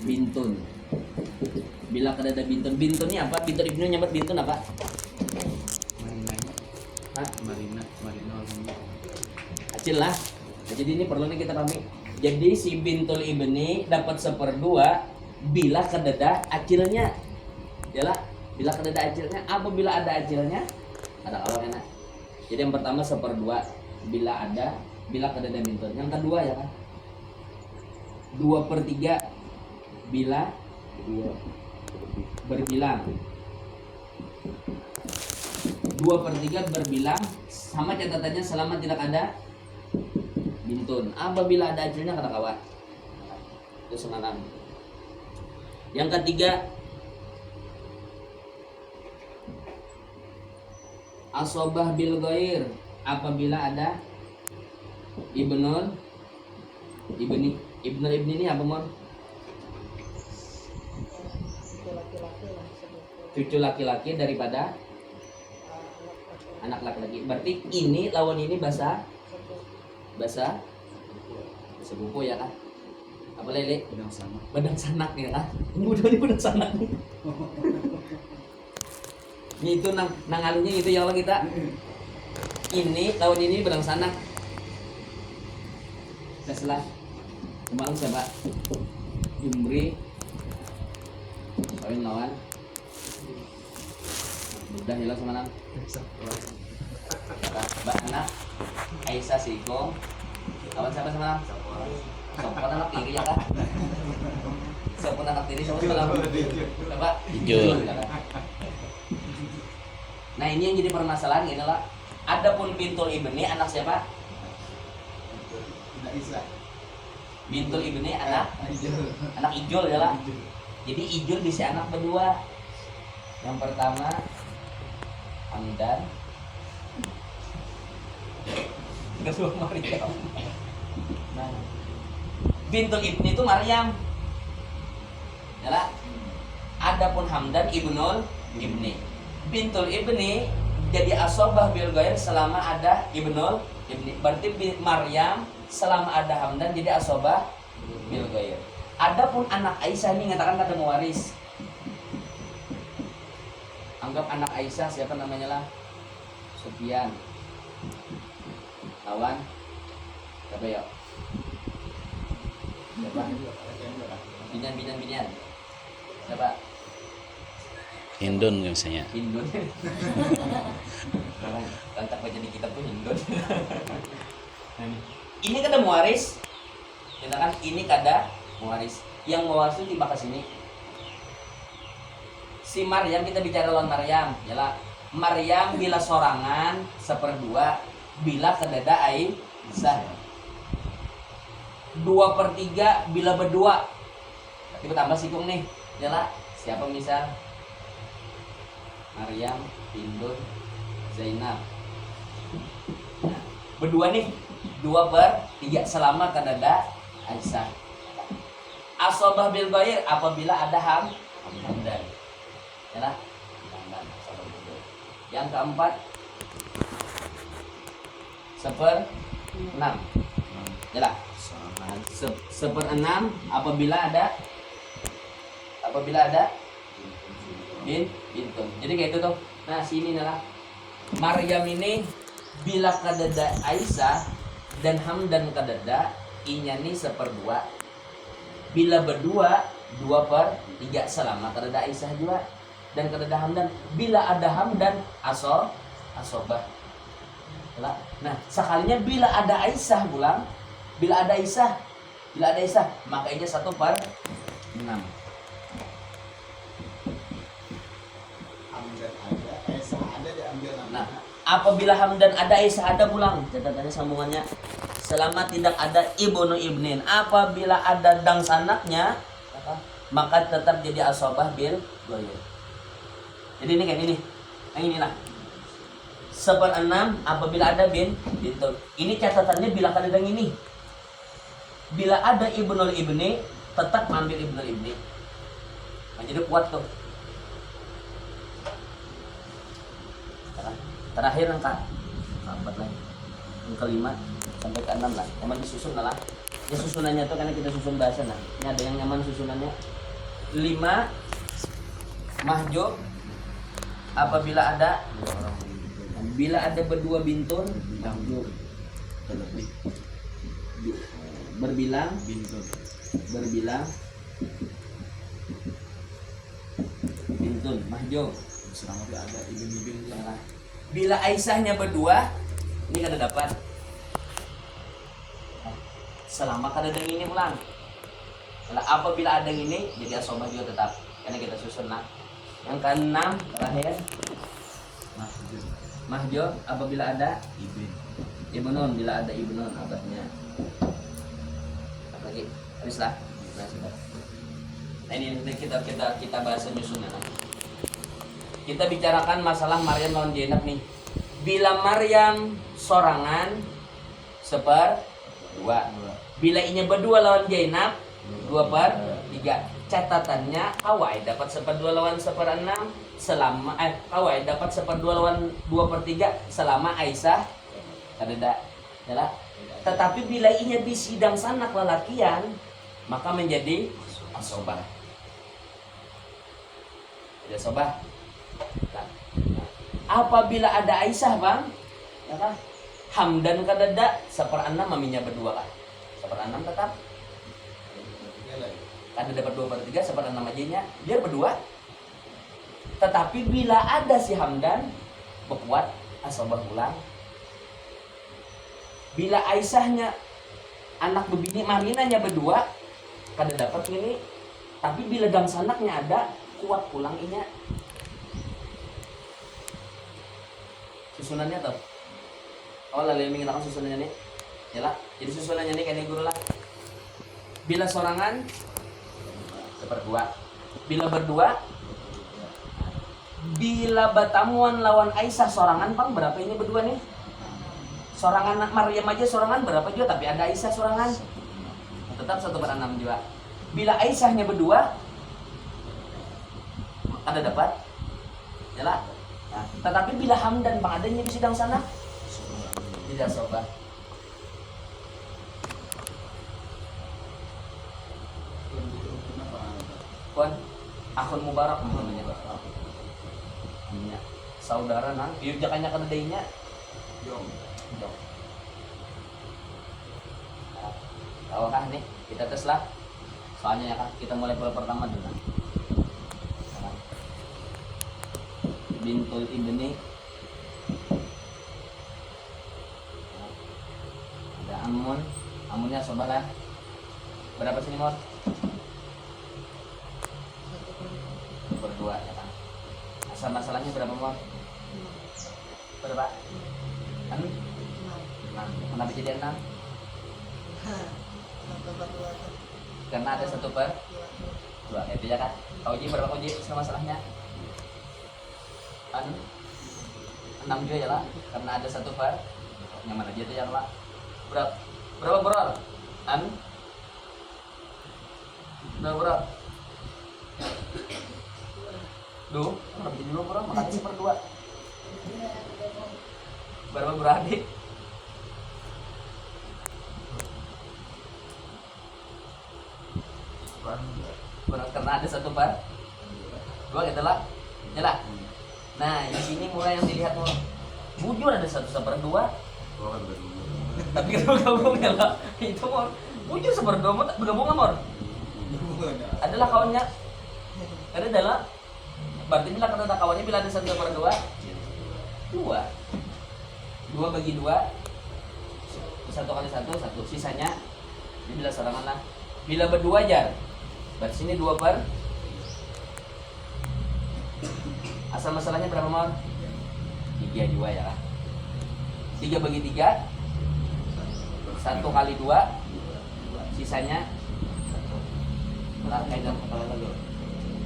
bintun. Bila kada ada bintun, bintun ini apa? Bintun ibnu nyambat bintun apa? Marina Acil lah. Nah, jadi ini perlu nih kita pahami. Jadi si bintul ibni dapat 1/2 bila kedada acilnya. Yalah, bila kedada acilnya. Apabila ada acilnya, ada kalau enak. Jadi yang pertama 1/2 bila kedada bintun. Yang kedua ya kan 2/3 bila berbilang. 2/3 berbilang sama catatannya selama tidak ada bintun. Apabila ada ajilnya kata kawan. Itu semalam. Yang ketiga asobah bil ghair, apabila ada ibnul ibni ini apa mon? Cucu laki-laki daripada anak laki-laki. Berarti ini lawan ini bahasa buku ya kan? Apa lele? Bedang sanak ya kan? Mudah ini bedang sanak. Ini itu nang alunya itu ya Allah kita. Ini lawan ini bedang sanak. Setelah kemarin siapa? Jumri kawin lawan udah hilang semalam. Mbak anak Aisyah Siko kawan siapa semalam? Sopon anak tiri ya kan? Sopon anak tiri siapa semalam? Coba Ijul. Nah ini yang jadi permasalahan gini lah. Adapun bintul ibni anak siapa? Bintul ibni anak Ijul ya lah. Jadi Ijul bisa anak berdua. Yang pertama Hamdan, kedua Maryam. Nah, bintul ibni itu Maryam. Ya. Adapun Hamdan ibnul ibni. Bintul ibni jadi asobah bil ghair selama ada ibnul ibni. Berarti Maryam selama ada Hamdan jadi asobah bil ghair. Adapun anak Aisyah ini mengatakan kata mewaris. Anggap anak Aisyah siapa namanya lah? Sufyan. Lawan siapa ya? Siapa? Binan. Siapa? Hindun misalnya. Hindun. Lantak baca di kitab tuh Hindun. Ini kada mewaris. Kita kan ini kada mewaris. Yang mewaris itu tiba ke sini. Si Maryam, kita bicara lawan Maryam, yalah. Maryam bila sorangan 1/2, bila kedada Aisyah 2/3 bila berdua. Kita tambah sikung nih, yalah. Siapa misal? Maryam, Hindun, Zainab. Nah, berdua nih 2/3 selama kedada Aisyah. Asobah bil ghair apabila ada hamdan. Yalah. Yang keempat 1/6. Yalah. 1/6 apabila ada bintun. Jadi kayak itu tuh. Nah, sini adalah Maryam ini bila kadada Aisyah dan Hamdan kadada inya nih 1/2. Bila berdua 2/3 selama kadada Aisyah juga. Dan kedada Hamdan bila ada Hamdan asobah. Nah sekalinya bila ada Aisyah pulang, bila ada Aisyah makanya 1/6. Nah apabila Hamdan ada Aisyah ada pulang, catatannya sambungannya selama tidak ada ibnu ibnin. Apabila ada dang sanaknya maka tetap jadi asobah bil ghair. Jadi ini kayak ini, yang inilah 1/6 apabila ada bintun. Ini catatannya bila kadang ini. Bila ada ibnul ibni, tetap ambil ibnul ibni. Nah, jadi kuat tuh. Terakhir angka 4 lagi. Yang kelima sampai ke 6 lah. Yang disusun lah. Ya susunannya tuh karena kita susun bahasa nah. Ini ada yang nyaman susunannya. 5 mahjub apabila ada berdua bintun berbilang bintun mahjub bila Aisyahnya berdua ini kada dapat selama kada ada ini ulang. Apabila ada ini jadi asobah juga tetap karena kita susun nah. Yang keenam terakhir mahjub apabila ada ibnun bila ada ibnun abahnya. Lagi habislah. Nah ini kita bahas nyusunnya. Kita bicarakan masalah Maryam lawan Zainab nih. Bila Maryam sorangan 1/2. Bila inya berdua lawan Zainab 2/3. Catatannya Kawai dapat 1/2 lawan 1/6 selama Kawai dapat 1/2 lawan 2/3 selama Aisyah kada ada. Tetapi bila inya bisidang sanak lelakian maka menjadi asobah. Jadi asobah. Apabila ada Aisyah bang, ya kan? Hamdan kadada 1/6 maminya berdua kan? 1/6 tetap. Kada dapat 2/3 1/6 aja biar berdua. Tetapi bila ada si Hamdan berkuat asobah ulang. Bila Aisyahnya anak bebini Marinanya berdua kada dapat ini. Tapi bila dam sanaknya ada kuat pulang inya. Susunannya tuh. Oh lalu yang menggunakan susunannya nih. Yalah, jadi susunannya nih kayak guru lah. Bila sorangan 1/2. Bila berdua. Bila batamuan lawan Aisyah sorangan bang berapa ini berdua nih? Sorangan Maryam aja sorangan berapa juga tapi ada Aisyah sorangan. Tetap 1/6 juga. Bila Aisyahnya berdua ada dapat. Yalah. Nah, tetapi bila Hamdan bang adanya di sidang sana tidak sobat. Kon akun Mubarak namanya Pak. Namanya saudara nang ieu jakanya kana deunya. Jong. Tahu kan nih kita tes lah. Soalnya ya kan kita mulai pertama dulu. Bintul ibni ada amunnya sobat lah berapa sini mor? 1/2 ya kan asal masalahnya berapa mor? Berapa? 6? Kenapa jadi 6? Karena ada 1/2 itu ya kan kau ji berapa kau ji asal masalahnya? 6 juga ya lah karena ada 1/2 nyaman aja tuh ya lah berapa bro? Berapa? Duh, berapa jadi 2 bro? Makanya 1/2 berapa bro adik? Karena ada 1/2 2 gitu lah ya lah. Nah, di sini mulai yang dilihat mau bujur ada 1/2. Tapi kalau gabung ya lah, itu mor bujur 1/2 mau bergabung nggak mor? Adalah kawannya, ada adalah. Berarti bila kata kawannya bila ada 1/2, 2 bagi 2, 1 kali 1, 1. Sisanya, ini bila serangan lah. Bila berdua jar, berarti sini 2/. Asal masalahnya berapa mor? 3 juga ya lah. 3 bagi 3 1 kali 2 sisanya lah kayak dalam kepala lagi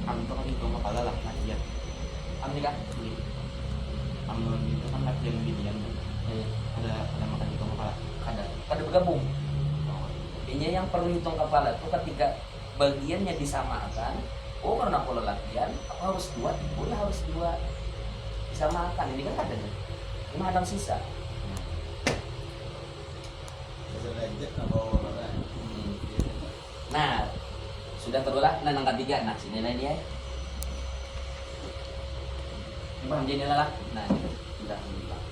am itu kan itu kepala lah kajian am nih kan am itu kan kajian bidian ada makan hitung kepala kada bergabung ini yang perlu hitung kepala itu ketika bagiannya disamakan. Oh karena pola latihan aku harus 2, oh ya harus 2 disamakan. Ini kan ada nih, ini ada sisa. Nah, sudah terulah. Nah, angka 3. Nah, sini lah ini ya. Paham jadi lah. Nah, ini sudah hilang.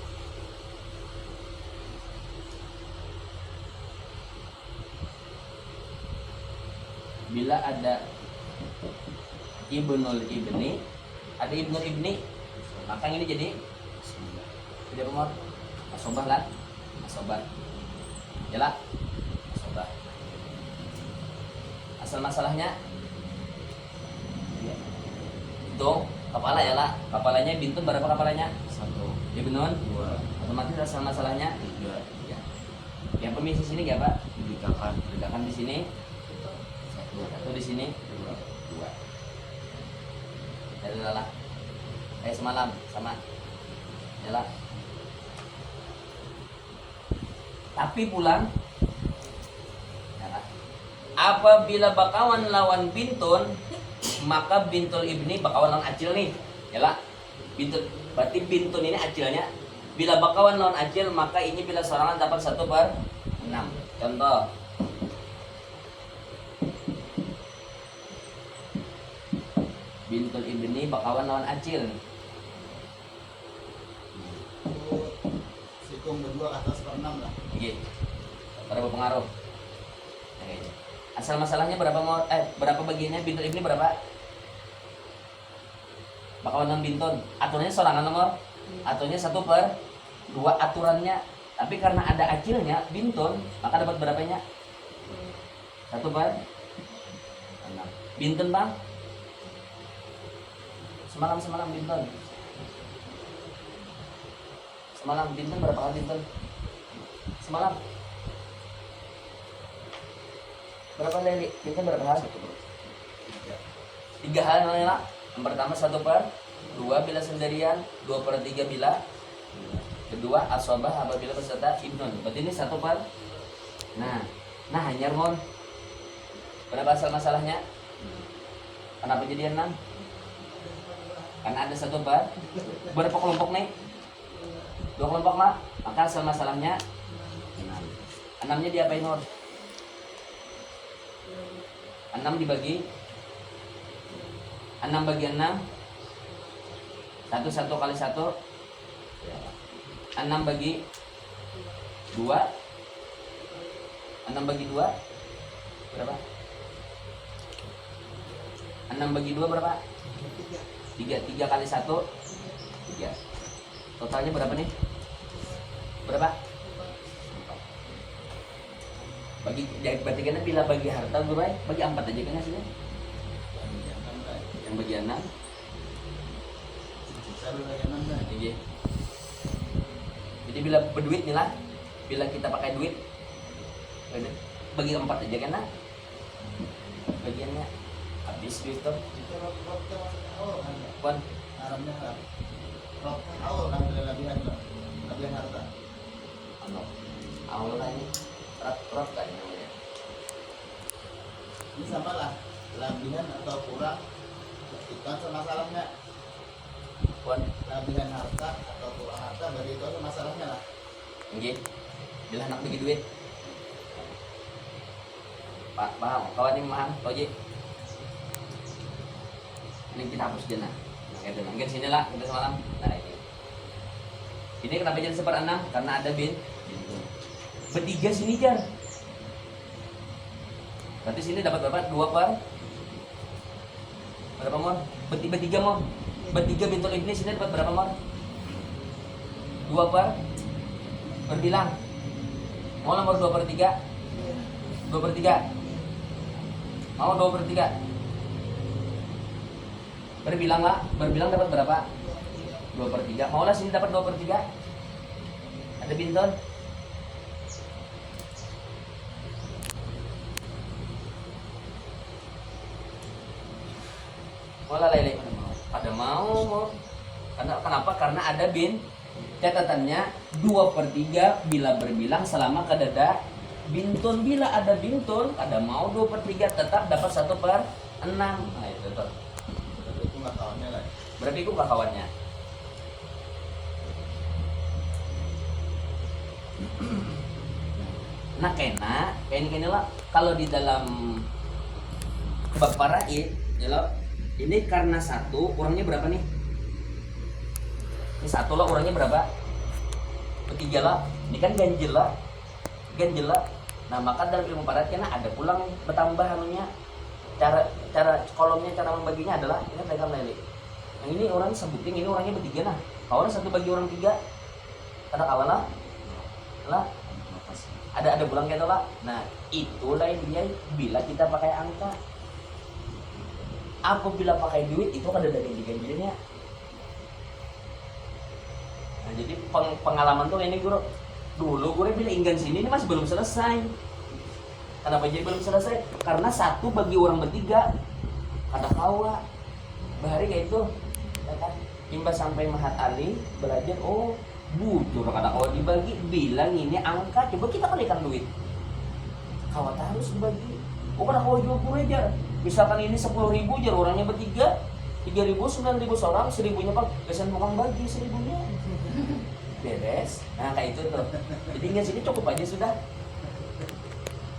Bila ada ibnul ibni, ada ibnul ibni, maka ini jadi umur asobah lah, asobah, jelas, asobah. Asal masalahnya, itu kepala ya lah, kepalanya bintun berapa kepalanya? 1. Ibnun 2. Otomatis asal masalahnya 3. Ya. Yang pemisi sini ya Pak? Ledakan di sini. 1 di sini. 2. Jadi lah. Semalam sama. Jelas. Tapi pulang ya, apabila bakawan lawan bintun, maka bintul ibni bakawan lawan acil nih ya lah. Bintun, berarti bintun ini acilnya. Bila bakawan lawan acil, maka ini bila sorangan dapat 1/6. Contoh, bintul ibni bakawan lawan acil. Hitung berdua ke atas per 6 lah. Oke. Berapa pengaruh? Oke. Asal masalahnya berapa berapa bagiannya bintul ibni berapa? Bakawan lawan bintun. Aturannya sorangan nomor. Aturannya 1/2 aturannya. Tapi karena ada acilnya bintun, maka dapat berapanya? 1/6. Bintun Bang? Semalam bintun. Semalam bintun berapa kali bintun? Semalam berapa kali bintun berapa hal? 3 hal namanya. Yang pertama 1/2 bila sendirian, 2/3 bila kedua asobah apabila beserta ibnun. Berarti ini 1/. Nah hanya mon. Berapa asal masalahnya? Kenapa jadi 6? Karena ada 1/. Berapa kelompok nih? 2 kelompok lah. Maka asal masalahnya 6. 6-nya diapain Nur? 6 dibagi 6 bagi 6 1 kali 1 6 bagi 2 6 bagi 2 berapa? 6 bagi 2 berapa? 3 kali 1 3. Totalnya berapa nih? Berapa? Berarti kan bila bagi harta gue bagi 4 aja kan hasilnya. Yang bagi 6 iya. Jadi bila berduit nih lah, bila kita pakai duit bagi 4 aja kan lah. Bagiannya habis duit tuh. Pon Arabnya kan awal kan lebihan harta. Awal lah ini rot kan namanya. Ini sama lah, lebihan atau kurang itu kan masalahnya. Pon Lebihan harta atau kurang harta berarti itu aja masalahnya lah. nggih. Bila anak bagi duit. Pak, paham? Kawan ini paham? Toji. Ini kita hapus aja nah. Mungkin sini lah kita semalam. Nah ini. Ini kenapa jadi 1/6? Karena ada bertiga sini jar. Berarti sini dapat berapa? 2 per berapa mon? Bertiga mon. Bertiga bintul ibni sini dapat berapa mon? 2 per berbilang. Mau nomor 2/3? 2/3. Mau 2/3? Berbilang lah, berbilang dapat berapa? 2/3. Mau lah sini dapat 2/3. Ada bintun. Mola lele. Pada mau. Kenapa? Karena ada bin. Catatannya 2/3 bila berbilang selama kadada bintun. Bila ada bintun, ada mau 2/3 tetap dapat 1/6. Nah itu tuh. Itu nggak kawannya lah. Berarti itu nggak kawannya. Nah kena lah kalau di dalam Bapak Raid, ya lo, ini karena satu, orangnya berapa nih? Ini satu lah, orangnya berapa? Ketiga lah, ini kan ganjil lah. Nah maka dalam ilmu padat kan ada pulang bertambah anunya. Cara kolomnya, cara membaginya adalah ini pegang lele. Yang ini orang sebutin, ini orangnya bertiga nah. Kalau satu bagi orang tiga, ada awal lah. Ada bulan gitu lah. Nah itulah dia bila kita pakai angka. Apabila pakai duit itu kan ada dari diganjilnya. Nah jadi pengalaman tuh ini guru. Dulu gue bilang inggan sini ini masih belum selesai. Kenapa jadi belum selesai? Karena satu bagi orang bertiga. Kata kawa bahari kayak itu ya kan? Imbas sampai Mahat Ali belajar, oh bujur kata kawa dibagi, bilang ini angka, coba kita kalikan duit, kawa harus dibagi. Oh kata kawa jual pura aja, misalkan ini 10.000 jar orangnya bertiga, 3.000, 9.000 seorang, 1.000-nya pak kesan tukang bagi 1.000-nya beres. Nah kayak itu tuh, jadi nggak sini cukup aja sudah.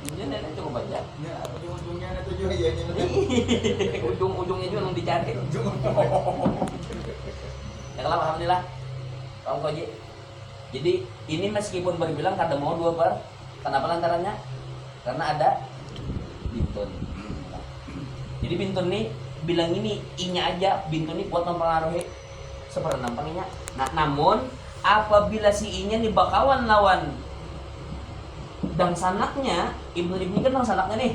Ini nenek cukup aja. Ya, ujung-ujungnya ada tujuh ya ini. Ujung-ujungnya juga belum dicari. Ya kalau alhamdulillah. Kamu koji. Jadi ini meskipun berbilang kada mau 2 per. Kenapa lantarannya? Karena ada bintun. Jadi bintun nih bilang ini inya aja, bintun nih buat mempengaruhi seperenampangnya. Nah, namun apabila si inya nih bakawan lawan dan sanaknya, Ibnu Ibni kan sanaknya nih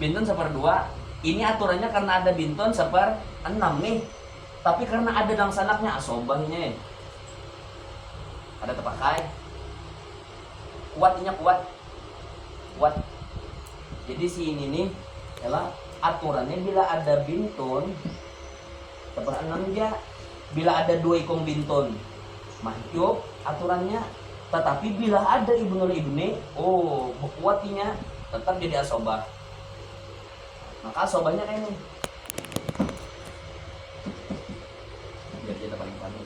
bintun 1/2. Ini aturannya karena ada bintun 1/6 nih. Tapi karena ada dang sanaknya asobahnya ada terpakai kuatnya kuat. Jadi si ini nih adalah aturannya bila ada bintun 1/6 ya. Bila ada 2 ikong bintun mahjub aturannya. Tetapi bila ada Ibnu Ibni, oh kuatnya tetap jadi asobah. Maka asobahnya kayak ini. Biar kita paling paling.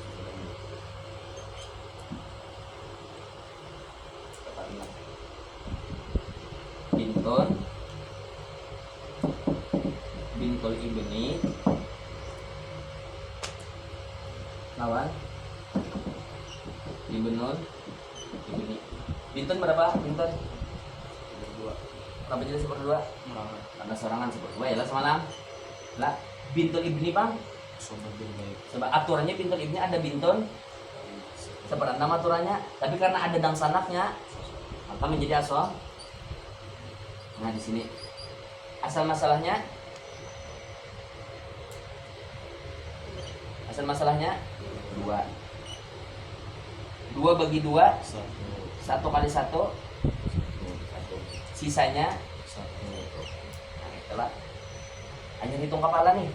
Bintul Ibni lawan Ibni. Bintun berapa? Bintun 2. kenapa jadi 1/2? Karena sorangan 1/2 ya lah semalam lah. Bintun Ibni bang sebab aturannya bintun Ibni ada bintun 1/6 aturannya. Tapi karena ada dang sanaknya maka menjadi aso. Nah di sini asal masalahnya 2 bagi 2 1 kali 1 sisanya 1. Nah itulah hanya hitung kepala nih.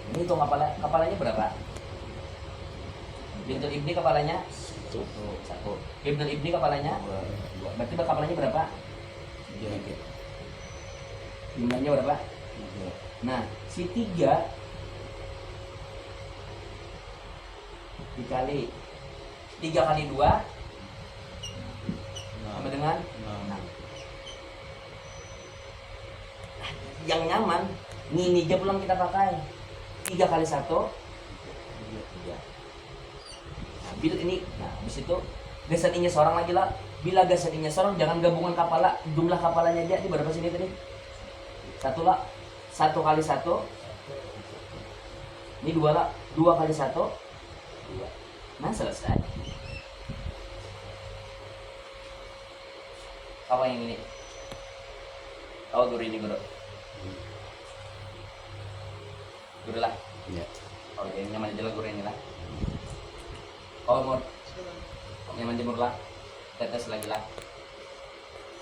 Ini hitung kepalanya berapa? Bintul Ibni kepalanya 1. Ibnu Ibni kepalanya 2. Berarti kepalanya berapa? 3. Jumlahnya berapa? 3. Nah si 3 dikali 3 kali 2 sama dengan 6. Yang nyaman ini aja pulang kita pakai 3 kali 1 3. Nah, bila ini, nah habis itu gasaninya seorang lagi lah. Bila gasaninya seorang jangan gabungan kepala, jumlah kepalanya aja di berapa sini tadi? 1 lah. 1 kali 1 ini 2 lah. 2 kali 1 2. Nah selesai. Apa yang ini? Oh guru ini guru. Guru lah. Iya. Oh yang nyaman aja lah guru ini lah. Oh mau nyaman jemur lah. Tetes lagi lah.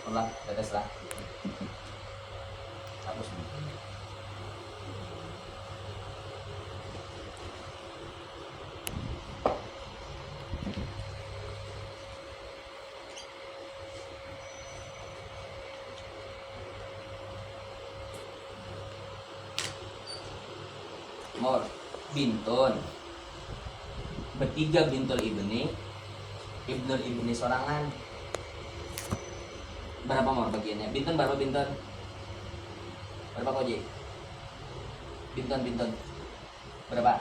Ulang tetes lah. Hapus. Mor bintun bertiga bintul Ibni sorangan berapa mor bagiannya? Bintun berapa bintun? Berapa Koji? Binton. Berapa?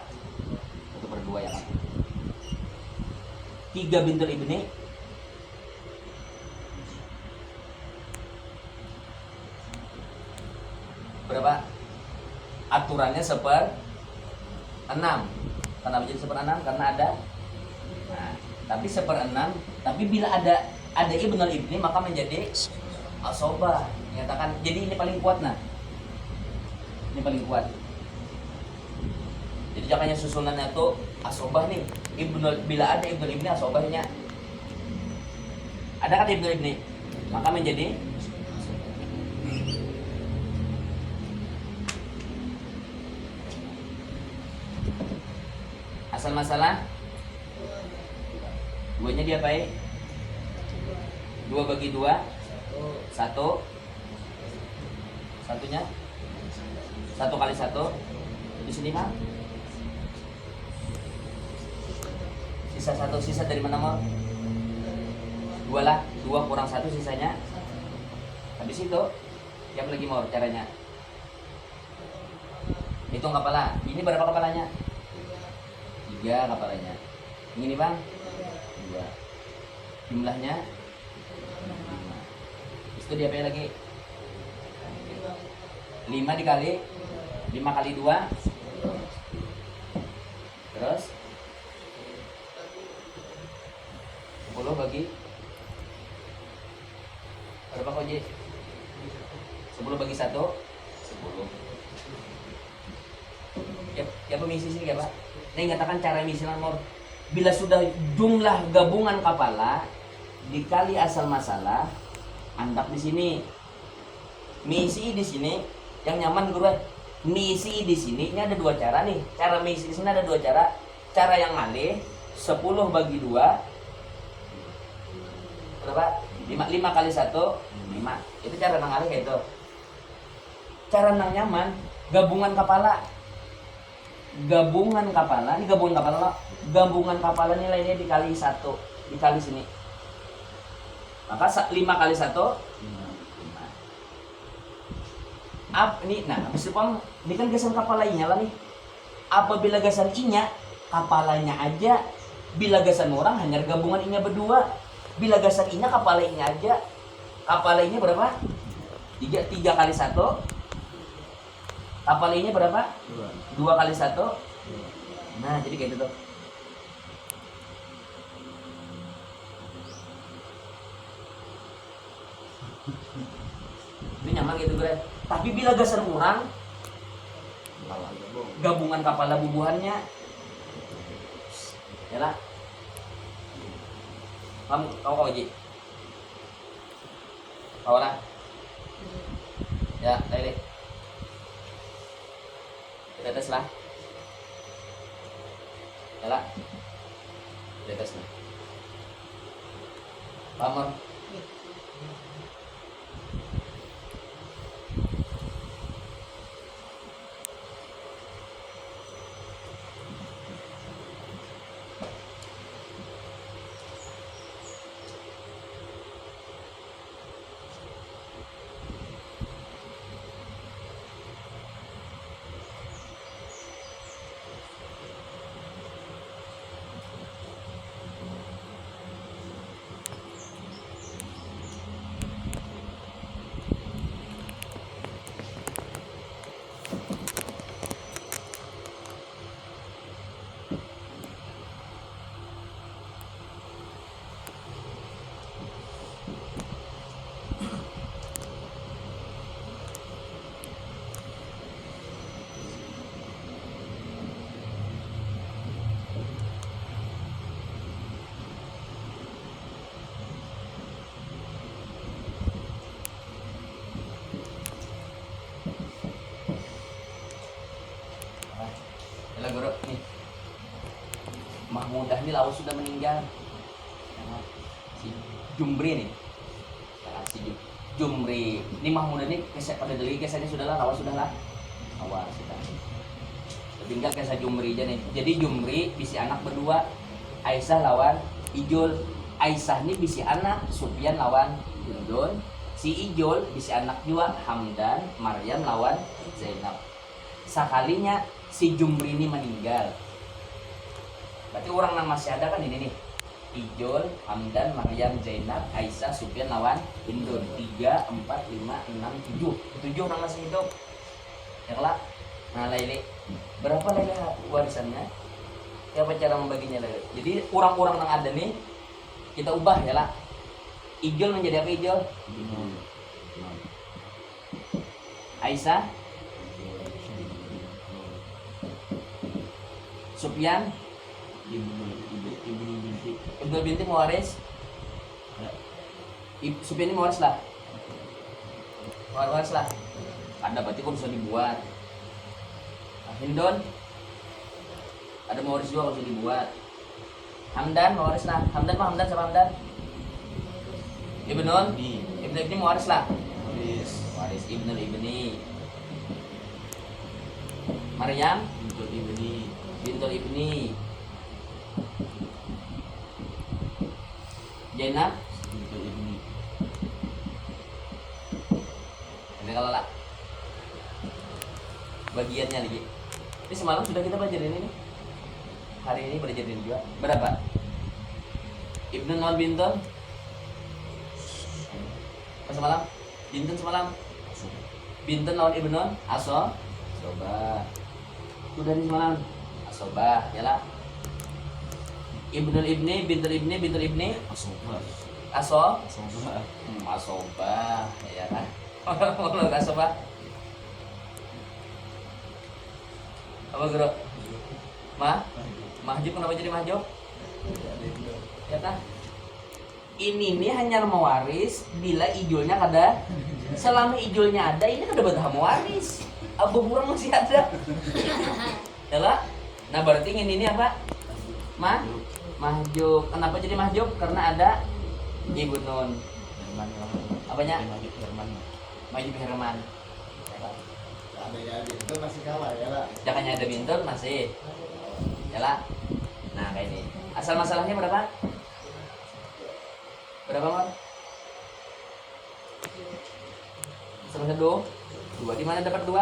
1/2 ya kan? 3 bintul ibni. Berapa? Aturannya 1/6. Kenapa jadi 1/6? Karena ada. Nah, tapi 1/6. Tapi bila ada ibnul ibni maka menjadi asobah. Nyatakan. Jadi ini paling kuat nah. Ini paling kuat. Jadi jangannya susunannya tuh asobah nih. Bila ada ibnul ibni asobahnya. Ada kan ibnul ibni? Maka menjadi asal masalah 2-nya diapain? 2 bagi 2 1 satunya 1 kali 1 di sini kan sisa 1 sisa dari mana mau 2 lah 2 kurang 1 sisanya habis itu yang lagi mau caranya hitung kepala ini berapa kepalanya 3 kepalanya ini bang 2 jumlahnya 5 itu diapain lagi 5 dikali 5 kali 2 terus 10 bagi berapa Koji? 10 bagi 1 10 ya pemisi sini ya Pak. Ini katakan cara misi nomor bila sudah jumlah gabungan kepala dikali asal masalah andak di sini misi di sini yang nyaman guru misi di sini ini ada 2 cara nih cara misi di sini ada 2 cara yang ngalih 10 bagi 2 berapa 5 kali 1 5 itu cara ngalih kayak itu cara nang nyaman gabungan kepala ini gabungan kepala nilainya dikali 1 dikali sini maka 5 kali 1 5 ini nah habis itu ini kan gasan kepalanya lah nih apabila gasan inya kepalanya aja bila gasan orang hanya gabungan inya berdua bila gasan inya kepala inya aja kepala inya berapa 3 kali 1 kepala inya berapa 2 kali 1 nah jadi kayak gitu tuh ini nyaman gitu gue tapi bila gasan orang gabungan kepala bubuhannya ya lah kamu kau Ji kau lah ya Lele kita tes lah ya lah kita tes lah Pamor Guru nih Mahmudah ini lawas sudah meninggal si Jumri nih si Jumri ini Mahmudah ini kesek pada deli kesannya sudahlah lawas sudahlah awas kita tinggal kesah Jumri aja nih jadi Jumri bisi anak berdua Aisyah lawan Ijul Aisyah ini bisi anak Sufyan lawan Jundun Si Ijol bisa anak juga Hamdan, Maryam lawan Zainab. Sekalinya si Jumri ini meninggal. Berarti orang yang masih ada kan ini nih. Ijol, Hamdan, Maryam, Zainab, Aisyah, Sufyan lawan Hindun. 3, 4, 5, 6, 7. 7 orang masih hidup. Ya kelak. Nah, Laili. Berapa Laili warisannya? Siapa cara membaginya Laili? Jadi orang-orang yang ada nih kita ubah ya lah. Ijol menjadi apa Ijol? Aisyah, Sufyan, Ibnu binti mewaris. Sufyan ini mewaris lah. Mewaris lah. Ada berarti kok bisa dibuat. Nah, Hindun ada mewaris juga kalau bisa dibuat. Hamdan mewaris lah. Hamdan apa Hamdan sama Hamdan? Ibnun, Ibnu Ibni mewaris lah. Waris Ibnu Ibni. Maryam Bintul Ibni. Zainab ini kalau lah bagiannya lagi. Ini semalam sudah kita belajar ini nih. Hari ini belajar ini juga. Berapa? Ibnu Nawal Bintul. Pas semalam? Bintul semalam. Bintul lawan Ibnu Aso. Coba. Sudah di semalam. Asobah, ya lah. Ibnu Ibni, Bintul Ibni, Bintul Ibni. Aso. Asobah, ya kan. Kalau asobah. Apa guru? Mahjub kenapa jadi mahjub? Ya kan? Ini nih hanya mewaris bila ijolnya kada. Selama ijolnya ada, ini kada betah mewaris. Abu burung masih ada. Ya lah. Nah berarti ini apa? Mahjub. Kenapa jadi mahjub? Karena ada Ibu Nun. Apanya? Mahjub Herman. Adanya Bintul masih kalah ya lah. Jangannya ada Bintul masih. Ya lah. Nah kayak ini. Asal masalahnya berapa? Berapa Mar? Sama satu. 2. Di mana dapat 2?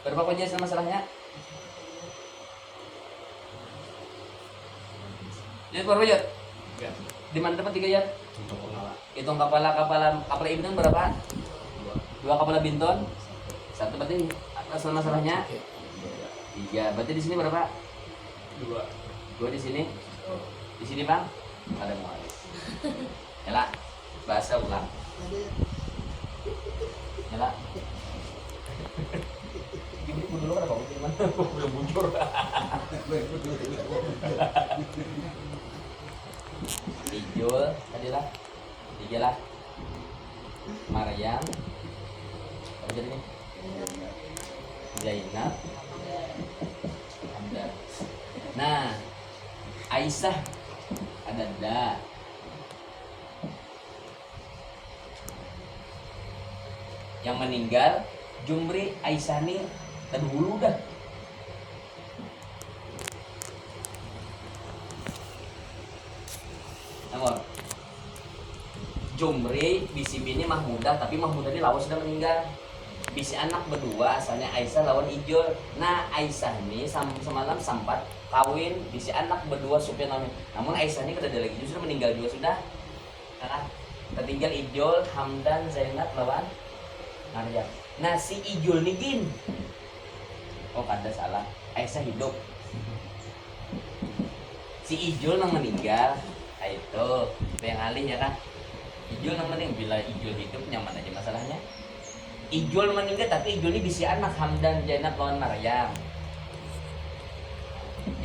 Berapa kunci masalahnya? Lihat berapa Yud? Di mana dapat 3 Yud? Hitung kapal Ibnu berapa? 2 kapal Binton. 1 berarti asal masalahnya 3. Berarti di sini berapa? 2 di sini. Di sini Bang ada mualis. Yalah. Bahasa ulang. Yalah. Ibu dulu kan apa? Gimana? Belum bujur. Ijol tadilah. 3 lah. Maryam. Apa jadinya? Zainab. Hamdan. Nah, Aisyah ada. Yang meninggal Jumri Aisyah nih dahulu dah. Nomor Jumri bisi bini Mahmudah, tapi Mahmudah ini lawas sudah meninggal. Bisi anak berdua asalnya Aisyah lawan Ijol. Nah Aisyah ini semalam sempat kawin bisi anak berdua Sufyan namanya. Namun Aisyah ini kada ada lagi, sudah meninggal juga sudah. Nah, tertinggal Ijol, Hamdan, Zainab lawan Maryam. Nah si Ijol nih Gin. Oh kada salah, Aisyah hidup. Si Ijol yang meninggal. Nah, itu yang alih ya kan. Ijol yang meninggal, bila Ijol hidup nyaman aja masalahnya. Ijol meninggal tapi Ijol ini bisa anak Hamdan, Zainab lawan Maryam.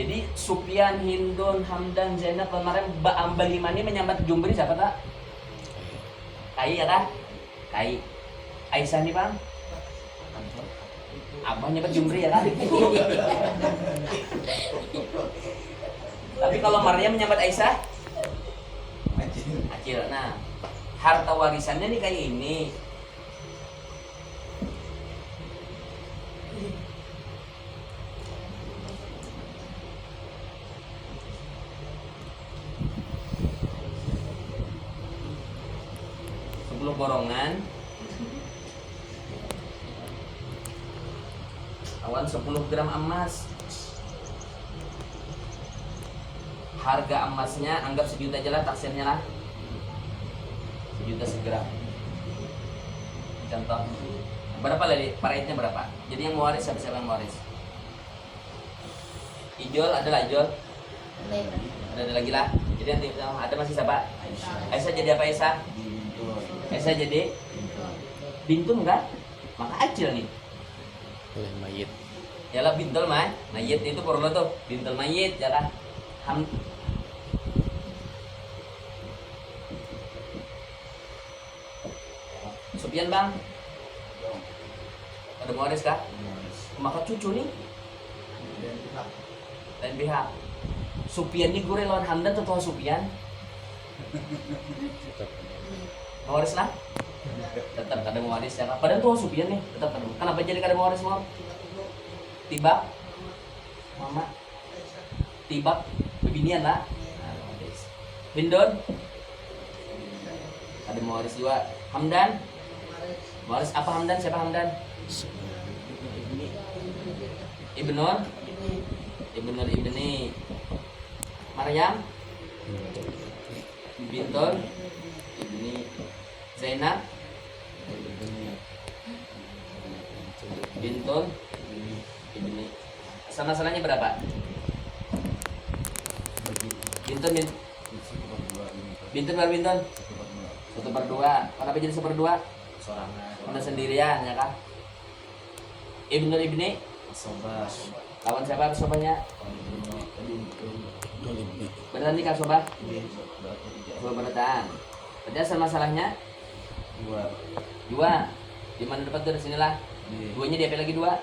Jadi Sufyan, Hindun, Hamdan, Zainab lawan Maryam ambal 5 ini menyambat Jumri siapa tak? Kai ya kah? Kai. Aisyah nih Bang. Abang nyambat Jumri ya kan? Tapi kalau Maryam menyambat Aisyah Acil. Nah, harta warisannya nih kayak ini. borongan. Awan 10 gram emas. Harga emasnya anggap 1 juta aja lah, taksirnya lah 1 juta segram. Contoh berapa lagi paraitnya berapa? Jadi yang mewaris siapa yang mewaris? Ijol ada lah, Ijol ada lagi lah. Jadi nanti ada masih siapa? Aisyah jadi apa? Aisyah jadi bintun kan? Maka acil nih. Oleh mayit. Ya lah bintul mah, mayit itu porno tuh, bintul mayit ya kan. Supian bang, ada mewaris kah? Maka cucu nih dan pihak. Supian nih gue lawan Hamdan atau Supian? Mewaris lah, tetap ada mewaris ya kan. Padahal tuh Supian nih, tetap ada. Kenapa jadi kada mewaris mau? Tibak, mama, tibak, bebinian lah. Bindon, ada mewaris juga. Hamdan, mewaris apa Hamdan? Siapa Hamdan? Ibnur, Ibnur Ibni, Maryam, Bintul, Ibni, Zainab, Bintul, Ibni. Sama-salahnya berapa? Bintul, Bintul baru Bintul. 1/2. Kenapa jadi 1/2? Udah sendirian ya kan? Ibnul Ibni, lawan siapa sobanya? Berarti kan sobah? Dua beratan. Berarti asal masalahnya? Dua. Di mana dapat dari sinilah? Duanya di apa lagi dua?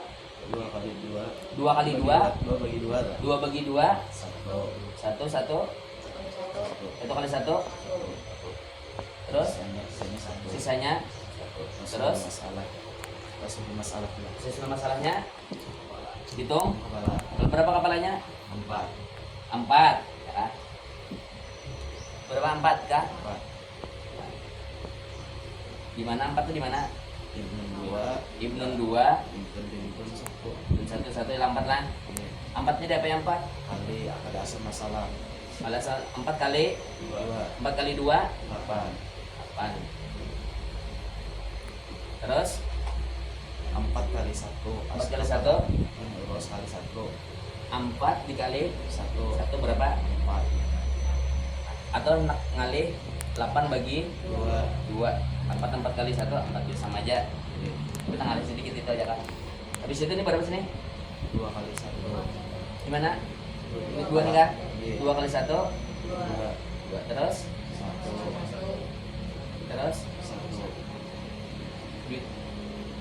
2 kali 2. 2 kali 2. 2 bagi 2. 2 bagi 2. 1. 1. 1 kali 1. Terus sisanya terus sisa masalahnya hitung berapa kepalanya? 4 ya. Berapa 4 kah? Di mana 4 tuh di mana? Ibnun 2 dan 1 ialah 4 lah. 4-nya di apa yang 4? Kali ada asal masalah. Alasan 4 kali 4 kali 2 8. Terus 4 kali 1. 4 kali 1 Terus kali 1. 4 dikali 1 berapa? 4. Atau ngalih 8 bagi 2. 4 kali 1 4 sama aja. Kita ngalih sedikit itu aja kan. Habis itu ini berapa sini? 2 kali 1. Gimana? Ini 2 nih kah? 2 kali 1 2. Terus 1. Duit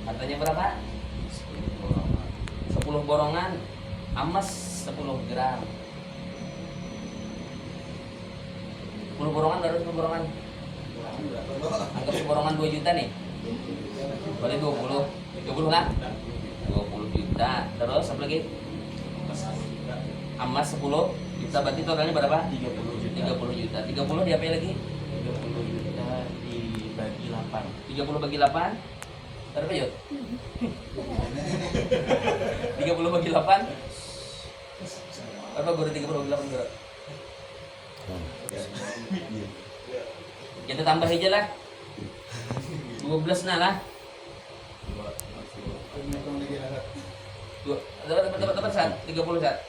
harganya berapa? 10 borongan emas 10 gram. 10 borongan baru 10 borongan. Anggap seborongan 2 juta nih. Boleh 20. 20 lah. 20 juta. Terus apa lagi? Emas 10 juta berarti totalnya berapa? 30 juta. 30 diapa lagi? 30 juta dibagi 8. 30 bagi 8 berapa yuk? 30 bagi 8 berapa guru? 30 bagi 8 guru? Kita tambah aja lah 12 nah lah. Dapat saat 30 saat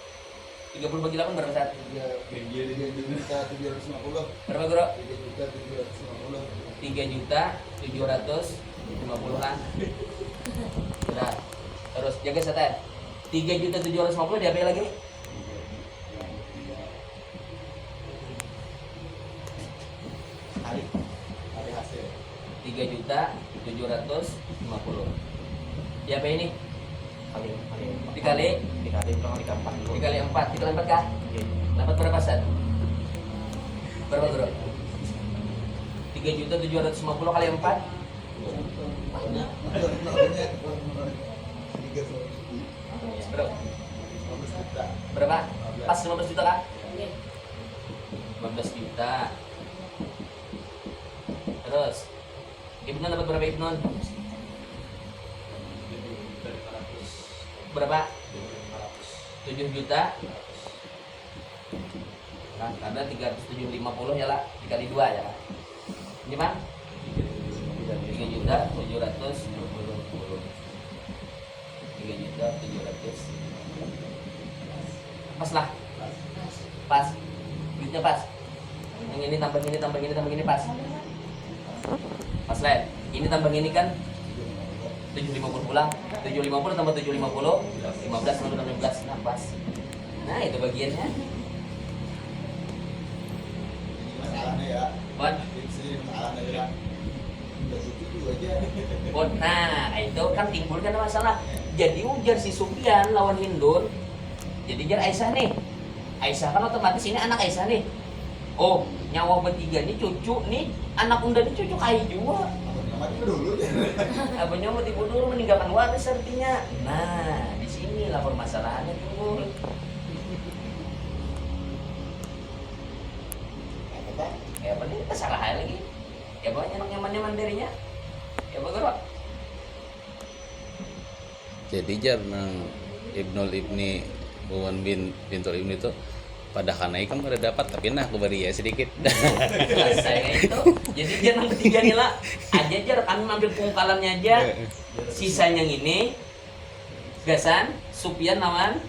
30 bagi 8 berapa saat? 3.750. Berapa guru? 3.750. 3.750 lah. Sudah. Terus jaga saat 3.750 diapa lagi? Hari hasil 3.750. Diapa ini? dikali Dikali pulang dikali 4 dulu. dikali 4 kah? Dapat berapa saat? Berapa guru? 3.750 kali 4 berapa? Berapa? Pas 15 juta kah? 15 juta. Terus Ibnon dapat berapa Ibnon? Berapa? 7 juta. Nah, karena 350 ya lah, dikali 2 ya lah. Ini mah 3 juta 720. 3 juta 700. Pas lah. Pas. Duitnya pas. Yang ini tambah ini tambah ini tambah ini pas. Pas lah. Ini tambah ini kan 750 pulang. 750 tambah 750 15 tambah 16. Nah, pas. Nah, itu bagiannya. Masalahnya ya. Bon. Sini masalahnya ya. Udah gitu aja. Bon. Nah, itu kan timbul kan masalah. Jadi ujar si Sufyan lawan Hindun. Jadi jar Aisyah nih. Aisyah kan otomatis ini anak Aisyah nih. Oh, nyawa bertiga nih cucu nih, anak unda nih cucu kai juga. Mati dulu ya. Abahnya mau tipu dulu meninggalkan waris artinya. Nah, di sini lah permasalahannya timbul. Apa? Ya apa nih kita salah lagi. Ya banyak nyamannya mandirinya. Ya bagus. Jadi jar nang Ibnul Ibni Wawan bintul Ibni itu pada kanai kan pada dapat tapi nah aku beri ya sedikit. Selesai kayak itu. Jadi dia yang ketiga nih lah. Aja jar kami ambil pungkalannya aja. Sisanya yang ini Gasan, Sufyan lawan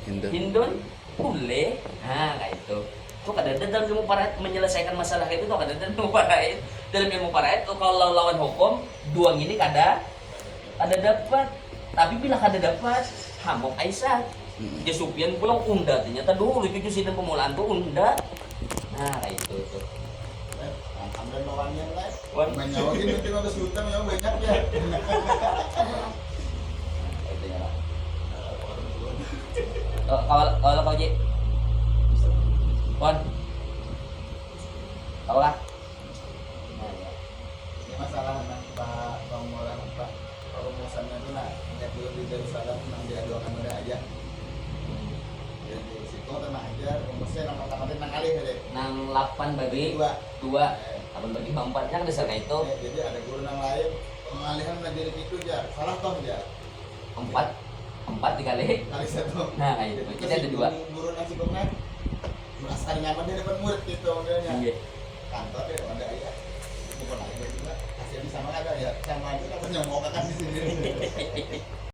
Hindu. Hindun boleh. Nah kayak itu. Tuh kadang dalam ilmu paraid menyelesaikan masalah itu tuh kadang ilmu paraid. Dalam ilmu paraid tuh kalau lawan hukum dua ini kada dapat. Tapi bila kada dapat, hamok Aisyah. Dia Sufyan pulang unda ternyata dulu cucu sidang pemulaan tuh unda. Nah kayak itu tuh. Ambil lawannya lah. Wan. Menyawakin mungkin ada sultan yang banyak ya. Itu ya lah. Kalau kau Ji. Pon. Kau lah. Nah, ya. Ini masalah anak Pak Bang Molan Pak perumusannya itu nah yang dulu di Darussalam nang diadukan udah aja. Dan di situ tenang aja rumusnya nang pertama nang kali deh. Nang 8 bagi 2. 8 bagi 4-nya kan dasarnya itu Jadi ada guru nang lain pengalihan menjadi itu aja salah toh aja 4 dikali. kali satu. Nah kayak itu. Jadi ada 2. Guru nang sibuknya merasa nyaman dia depan murid gitu modelnya. Iya. Kantor dia ada aja. Bukan lagi juga hasilnya sama ada ya sama aja kan yang mau kakak di sini.